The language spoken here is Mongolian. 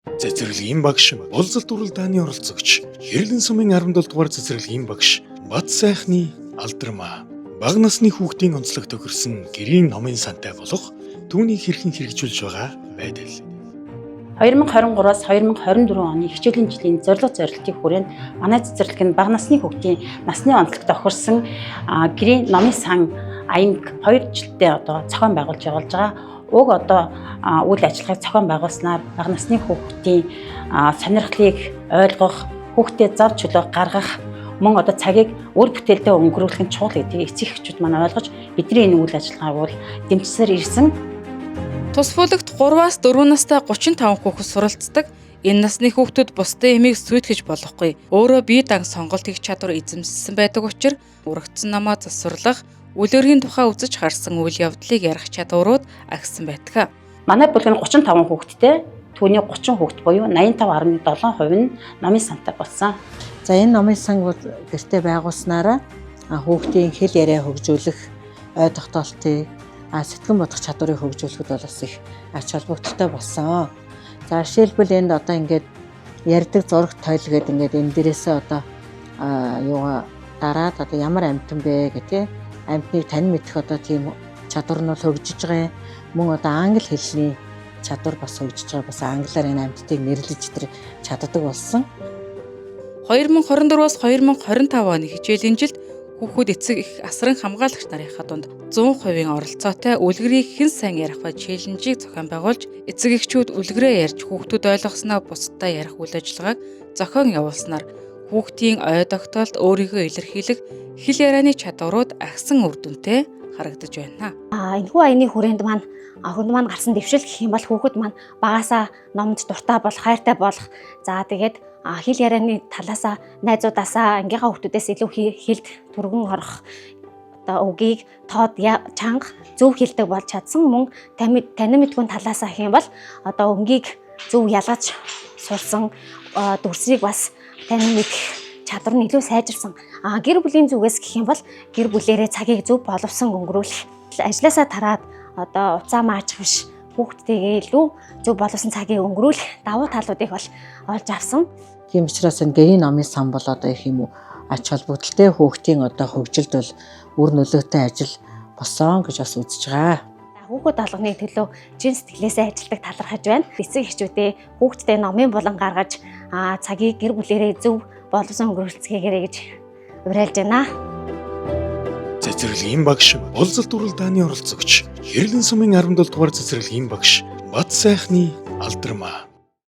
Цэцэрлэгийн багш Болзол дүрэл дааны оролцогч Хэрлэн сумын 17 дугаар цэцэрлэгийн багш Бат сайхны алдармаа бага насны хүүхдийн онцлог тохирсон гэрийн номын сантай болох түүнийг хэрхэн хэрэгжүүлж байгаа байдал. 2023-аас 2024 оны хичээлийн жилийн зорилтын хүрээнд манай цэцэрлэг нь бага насны хүүхдийн насны онцлог тохирсон гэрийн номын сан аянг 2 жилдээ зохион байгуулж явуулж байгаа. Уг үйл ажиллагааг зохион байгуулснаар бага насны хүүхдийн сонирхлыг ойлгох, хүүхдэд зав чөлөө гаргах, мөн цагийг үр бүтээлдээ өнгөрүүлэх нь чухал гэдгийг эцэг эхчүүд маань ойлгож бидний энэ үйл ажиллагааг бол дэмжсээр ирсэн. Тус бүлэгт 3-аас 4 настай 35 хүүхэд суралцдаг. Энэ насны хүүхдүүд бусдын эмийг сүйтгэж болохгүй. Өөрөө бие дан сонголт хийх чадвар эзэмшсэн байдаг учраас урагдсан намаа засварлах, үйл өрийн тухай үзэж харсан үйл явдлыг ярих чадварууд агсан байдаг. Манай бүлэг нь 35 хүүхэдтэй, түүний 30 хүүхэд буюу 85.7% нь номын сантай болсон. За энэ номын сан бол гэртээ байгуулснараа хүүхдийн хэл яриа хөгжүүлэх, ой тогтоолтыг сэтгэн бодох чадварыг хөгжүүлэхэд бол бас их ач холбогдолтой болсон. За жишээлбэл энд ингээд ярьдаг зураг тойл гэдэг ингээд энэ дээрээсээ юугаа дараад ямар амьтан бэ гэх амьтныг тань мэдэх тийм чадвар нь бол хөгжиж байгаа. Мөн англи хэлний чадвар бас хөгжиж байгаа. Бас англиар энэ амьтдыг нэрлэж чаддаг болсон. 2024-аас 2025 оны хичээлийн жилд хүүхэд эцэг их асран хамгаалагч нарынхаа дунд 100% оролцоотой үлгэрийг хэн сайн ярих ба челленжийг зохион байгуулж эцэг эхчүүд үлгэрээ ярьж хүүхдүүд ойлгосноо бусдад ярих үйл ажиллагааг зохион явуулснаар хүүхдийн ой тогтоолт өөрийгөө илэрхийлэх хэл ярианы чадварууд агсан үр дүнтэй харагдаж байна. Энэхүү аяны хүрээнд маань хүн маань гарсан дэвшил гэх юм бол хүүхэд маань багасаа номд дуртай болох, хайртай болох. За тэгээд хэл ярианы талаасаа найзуудаасаа ангийнхаа хүүхдүүдээс илүү хэлд түргэн орох үгийг тоод чанга зөв хэлдэг болж чадсан. Мөн танин мэдгүн талаасаа гэх юм бол өнгийг зөв ялгаж сурсан, дүрсийг бас танин мэдэх чадвар нь илүү сайжирсан. Гэр бүлийн зүгээс гэх юм бол гэр бүлээрээ цагийг зөв боловсон өнгөрүүлэх, ажлаасаа тараад уцаа мааж биш хүүхдтэйгээ илүү зөв боловсон цагийг өнгөрүүлэх давуу талуудыг бол олж авсан. Тийм учраас энэ гэрийн номын сан бол их юм уу ач холбогдолтой хүүхдийн хөгжилд бол үр нөлөөтэй ажил болсон гэж бас үзэж байгаа. Хүүхэд алганы төлөө чин сэтгэлээсээ ажилдаг талархаж байна. Эцэг эхчүүдээ хүүхдтэй номын булан гаргаж цагийг гэр бүлээрээ зөв боловсон өнгөрүүлцгээгээрэй гэж уриалж байна. Цэцэрлэгийн багш Болзол дүрэл дааны оролцогч Хэрлэн сумын 17 дугаар цэцэрлэгийн багш Бат сайхны алдармаа